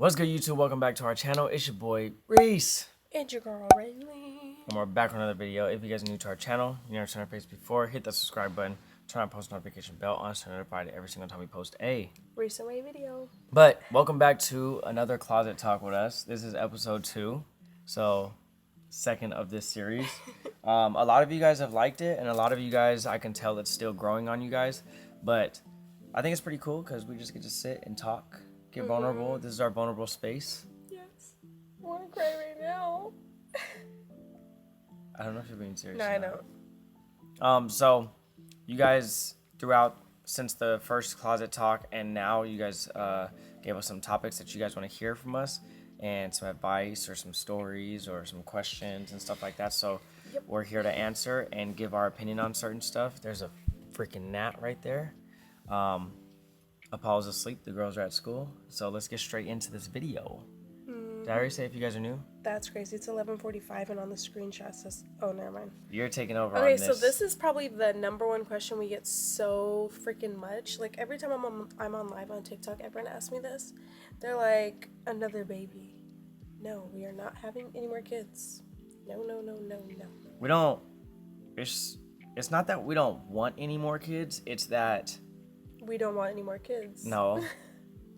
What's good, YouTube? Welcome back to our channel. It's your boy, Reese. And your girl, Rayleen. And we're back with another video. If you guys are new to our channel, you never seen our face before, hit that subscribe button, turn on post notification bell on so you're notified every single time we post a recent video. But welcome back to another closet talk with us. This is episode 2, so second of this series. A lot of you guys have liked it, and a lot of you guys, I can tell it's still growing on you guys, but I think it's pretty cool because we just get to sit and talk, get vulnerable. This is our vulnerable space. Yes. I want to cry right now. I don't know if you're being serious. No, I don't. So you guys throughout since the first closet talk and now you guys gave us some topics that you guys want to hear from us and some advice or some stories or some questions and stuff like that. So we're here to answer and give our opinion on certain stuff. There's a freaking gnat right there. Apollo's asleep. The girls are at school. So let's get straight into this video. Did I already say if you guys are new? That's crazy. It's 11:45 and on the screenshot says, oh, never mind. You're taking over on Okay, this. so this is probably the number one question we get so freaking much. Like every time I'm on live on TikTok, everyone asks me this. They're like, another baby. No, we are not having any more kids. No. We don't, it's not that we don't want any more kids, it's that We don't want any more kids. no,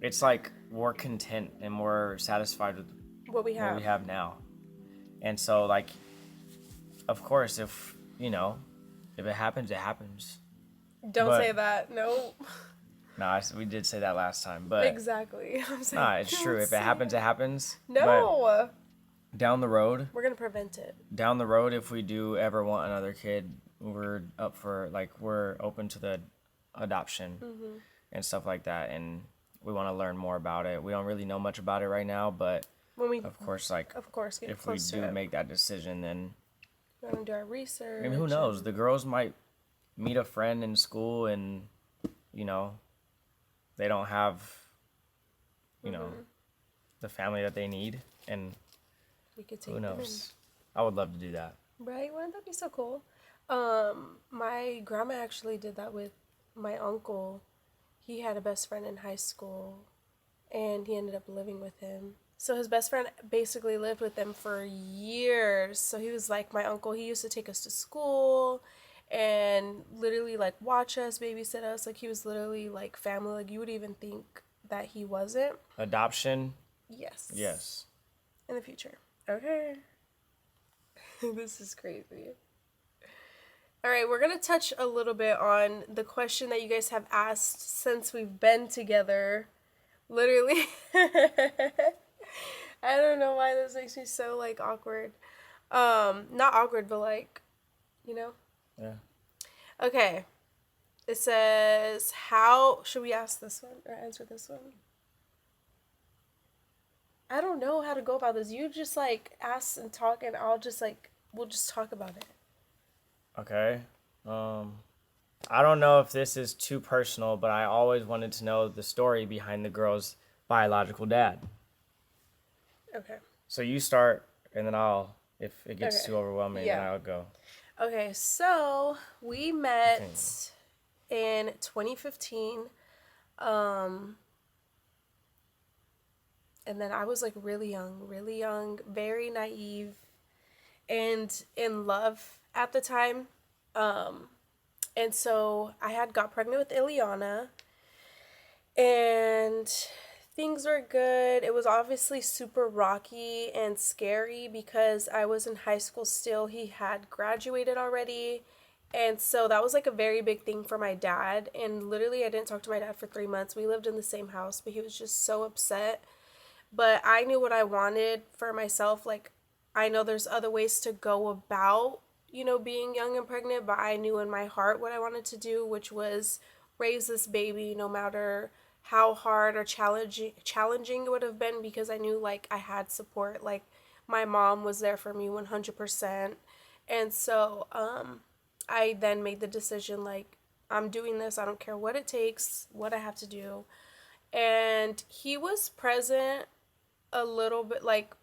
it's like we're content and we're satisfied with What we have. what we have now. And so, like, of course, if it happens, it happens. Don't But- say that. No. Nah, we did say that last time, but Exactly. I'm saying, nah, it's true. don't If say it happens, that. it happens. No. But down the road, We're gonna prevent it. if we do ever want another kid, we're open to the adoption and stuff like that, and we want to learn more about it. We don't really know much about it right now, but When we, of course, get if we close do to it. make that decision, then We're gonna do our research. I mean, who knows? The girls might meet a friend in school, and they don't have the family that they need, and We could take who them in. knows? I would love to do that. Right? Wouldn't that be so cool? My grandma actually did that with my uncle. He had a best friend in high school, and he ended up living with him. So his best friend basically lived with them for years. So he was like my uncle. He used to take us to school and literally like watch us, babysit us. Like he was literally like family. Like you would even think that he wasn't. Adoption, Yes. yes. In the future. Okay. This is crazy. All right, we're going to touch a little bit on the question that you guys have asked since we've been together. Literally. I don't know why this makes me so like awkward. Not awkward, but like, Yeah. Okay. It says, how should we ask this one or answer this one? I don't know how to go about this. You just like ask and talk, and we'll just talk about it. Okay. I don't know if this is too personal, but I always wanted to know the story behind the girl's biological dad. Okay. So you start, and then if it gets Okay. too overwhelming, Yeah. then I'll go. Okay, so we met in 2015. And then I was like really young, very naive, and in love at the time. And so I had got pregnant with Ileana, and things were good. It was obviously super rocky and scary because I was in high school still. He had graduated already. And so that was like a very big thing for my dad. And literally I didn't talk to my dad for 3 months. We lived in the same house, but he was just so upset. But I knew what I wanted for myself. Like, I know there's other ways to go about, being young and pregnant, but I knew in my heart what I wanted to do, which was raise this baby no matter how hard or challenging it would have been, because I knew like I had support. Like my mom was there for me 100%. And so I then made the decision, like, I'm doing this. I don't care what it takes, what I have to do. And he was present a little bit, like,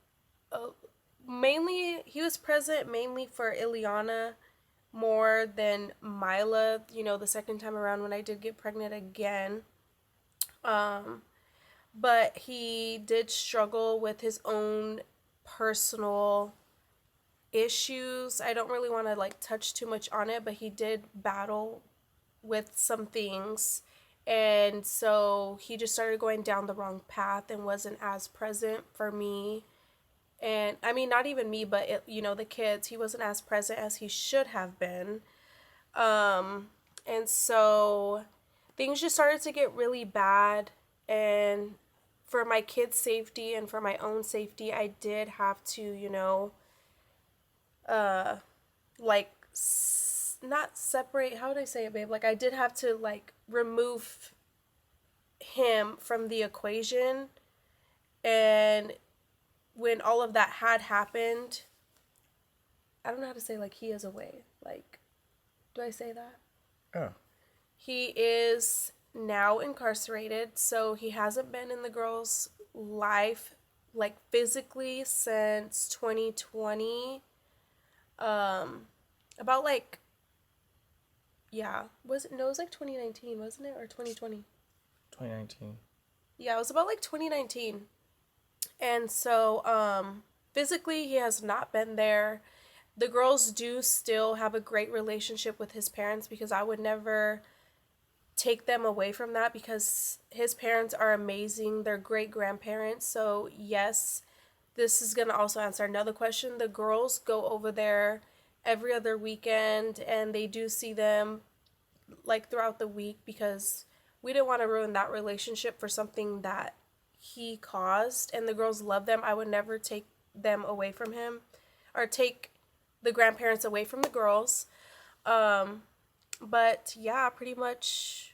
he was present mainly for Ileana more than Mila, the second time around when I did get pregnant again. but he did struggle with his own personal issues. I don't really want to like touch too much on it, but he did battle with some things. And so he just started going down the wrong path and wasn't as present for me. And I mean, not even me, but the kids. He wasn't as present as he should have been. And so things just started to get really bad. And for my kids' safety and for my own safety, I did have to, uh, like not separate. How would I say it, babe? Like I did have to like remove him from the equation. And when all of that had happened, I don't know how to say like he is away. Like, do I say that? Oh. He is now incarcerated, so he hasn't been in the girl's life like physically since 2020. About like, yeah, was it? No, it was like 2019, wasn't it, or 2020? 2019. Yeah, it was about like 2019. And so physically he has not been there. The girls do still have a great relationship with his parents, because I would never take them away from that, because his parents are amazing. They're great grandparents. So yes, this is going to also answer another question. The girls go over there every other weekend, and they do see them like throughout the week, because we didn't want to ruin that relationship for something that he caused. And the girls love them. I would never take them away from him, or take the grandparents away from the girls. But yeah, pretty much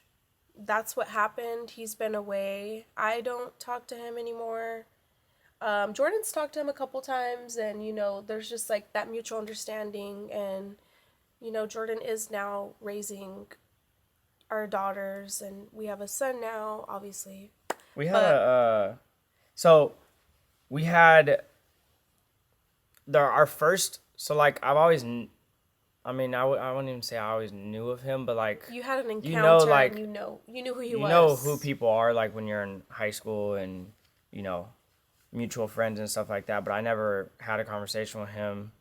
that's what happened. He's been away. I don't talk to him anymore. Jordan's talked to him a couple times, and there's just like that mutual understanding. And Jordan is now raising our daughters, and we have a son now, obviously. We had But so we had our first, so like I've always, I mean, I wouldn't even say I always knew of him, but like, you had an encounter, like, and you knew who he you was. know who people are, like when you're in high school and, you know, mutual friends and stuff like that, but I never had a conversation with him.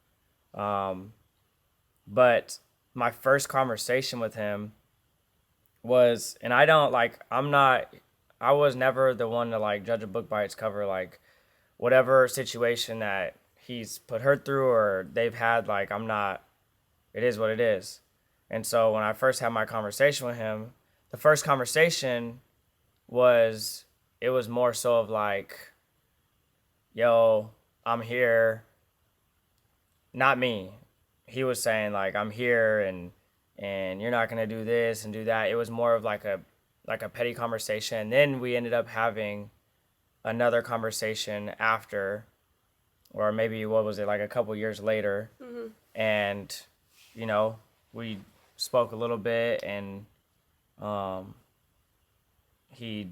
But my first conversation with him was, and I don't like, I was never the one to like judge a book by its cover. Like whatever situation that he's put her through or they've had, like it is what it is. And so when I first had my conversation with him, the first conversation was, it was more so of like, yo, I'm here. Not me. He was saying like, I'm here and you're not gonna do this and do that. It was more of like a petty conversation. And then we ended up having another conversation after, or maybe what was it, like a couple years later. Mm-hmm. And we spoke a little bit, and he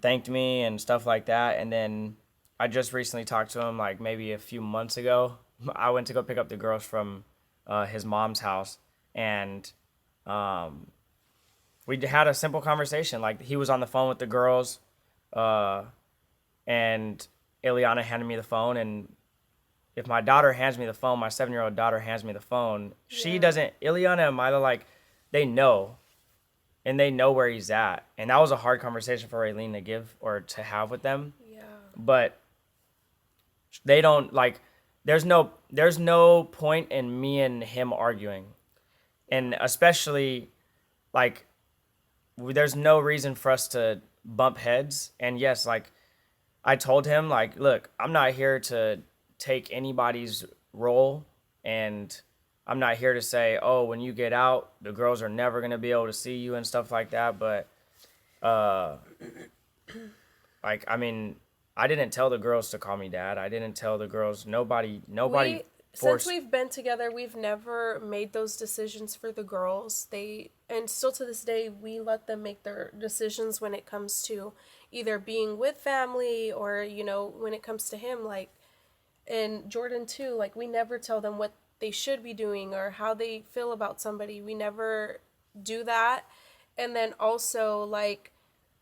thanked me and stuff like that. And then I just recently talked to him, like maybe a few months ago. I went to go pick up the girls from his mom's house, and we had a simple conversation. Like he was on the phone with the girls, and Ileana handed me the phone. And if my daughter hands me the phone, my 7-year-old daughter hands me the phone, she doesn't, Ileana and Mila, like, they know. And they know where he's at. And that was a hard conversation for Rayleen to give or to have with them. Yeah. But they don't, like, there's no point in me and him arguing. And especially, like, there's no reason for us to bump heads. And yes, like, I told him, like, look, I'm not here to take anybody's role, and I'm not here to say, oh, when you get out, the girls are never going to be able to see you and stuff like that. But, like, I mean, I didn't tell the girls to call me dad. I didn't tell the girls, nobody forced. Since we've been together, we've never made those decisions for the girls. And still to this day, we let them make their decisions when it comes to either being with family or, when it comes to him, like, and Jordan too, like we never tell them what they should be doing or how they feel about somebody. We never do that. And then also, like,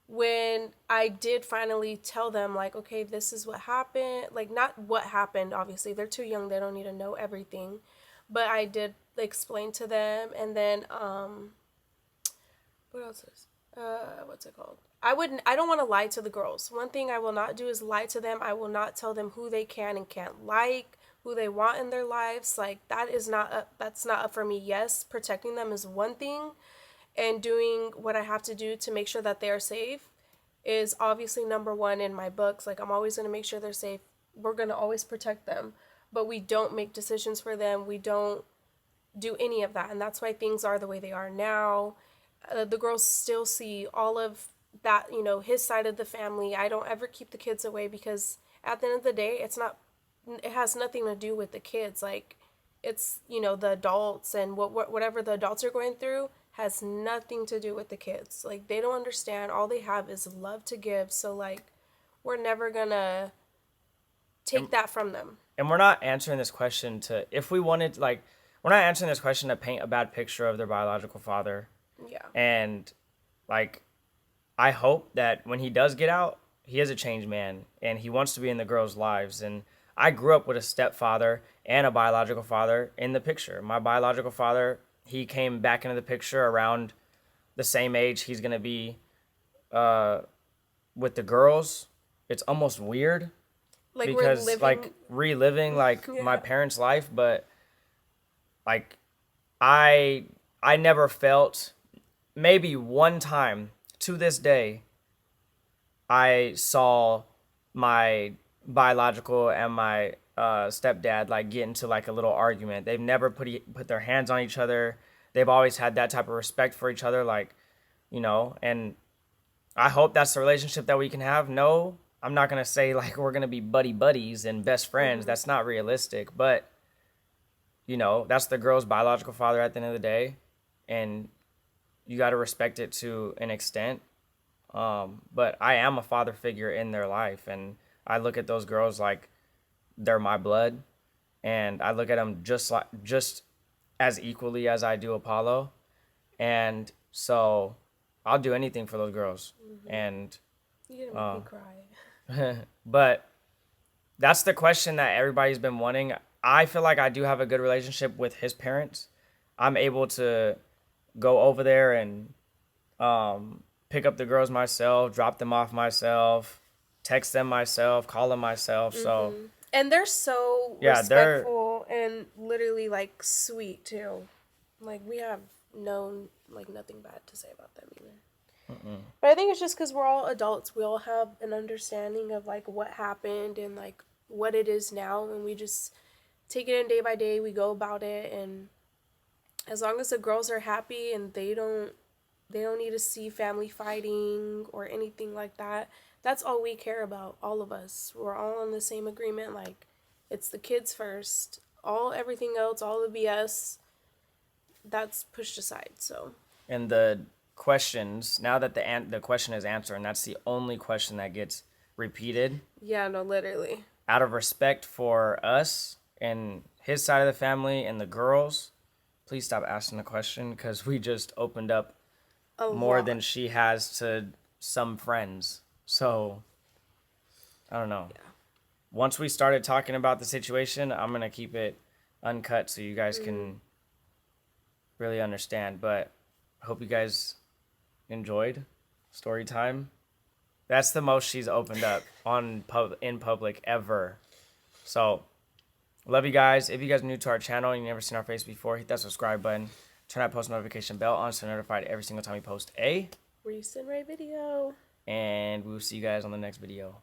when I did finally tell them, like, okay, this is what happened, like, not what happened, obviously, they're too young, they don't need to know everything, but I did explain to them. And then what else is what's it called, I don't want to lie to the girls. One thing I will not do is lie to them. I will not tell them who they can and can't like, who they want in their lives. Like, that's not up for me. Yes, protecting them is one thing, and doing what I have to do to make sure that they are safe is obviously number one in my books. Like, I'm always going to make sure they're safe. We're going to always protect them, but we don't make decisions for them. We don't do any of that. And that's why things are the way they are now. The girls still see all of that, his side of the family. I don't ever keep the kids away, because at the end of the day, it has nothing to do with the kids. Like, it's, the adults, and whatever the adults are going through has nothing to do with the kids. Like, they don't understand. All they have is love to give. So, like, we're never gonna take that from them. And we're not answering this question to, if we wanted, like, we're not answering this question to paint a bad picture of their biological father. Yeah. And, like, I hope that when he does get out, he is a changed man and he wants to be in the girls' lives. And I grew up with a stepfather and a biological father in the picture. My biological father, he came back into the picture around the same age he's going to be with the girls. It's almost weird, Like, because reliving like Yeah. my parents' life, but like I never felt, maybe one time to this day, I saw my biological and my stepdad like get into like a little argument. They've never put their hands on each other. They've always had that type of respect for each other, like, and I hope that's the relationship that we can have. No, I'm not gonna say like we're gonna be buddies and best friends. Mm-hmm. That's not realistic. But that's the girl's biological father at the end of the day, and you got to respect it to an extent. But I am a father figure in their life, and I look at those girls like they're my blood, and I look at them just as equally as I do Apollo, and so I'll do anything for those girls. Mm-hmm. And You're gonna make me cry. but that's the question that everybody's been wanting. I feel like I do have a good relationship with his parents. I'm able to go over there and pick up the girls myself, drop them off myself, text them myself, call them myself. So And they're so respectful and literally like sweet too. Like, we have known like nothing bad to say about them either. But I think it's just because we're all adults. We all have an understanding of like what happened and like what it is now, and we just take it in day by day. We go about it, and as long as the girls are happy and they don't need to see family fighting or anything like that. That's all we care about, all of us. We're all on the same agreement. Like, it's the kids first. Everything else, all the BS, that's pushed aside. So. And the questions, now that the question is answered, and that's the only question that gets repeated. Yeah, no, literally. Out of respect for us and his side of the family and the girls, please stop asking the question, because we just opened up more than she has to some friends. So, I don't know. Yeah. Once we started talking about the situation, I'm going to keep it uncut so you guys can really understand. But I hope you guys enjoyed story time. That's the most she's opened up in public ever. So, love you guys. If you guys are new to our channel and you've never seen our face before, hit that subscribe button. Turn that post notification bell on so you're notified every single time we post a recent Ray video. And we will see you guys on the next video.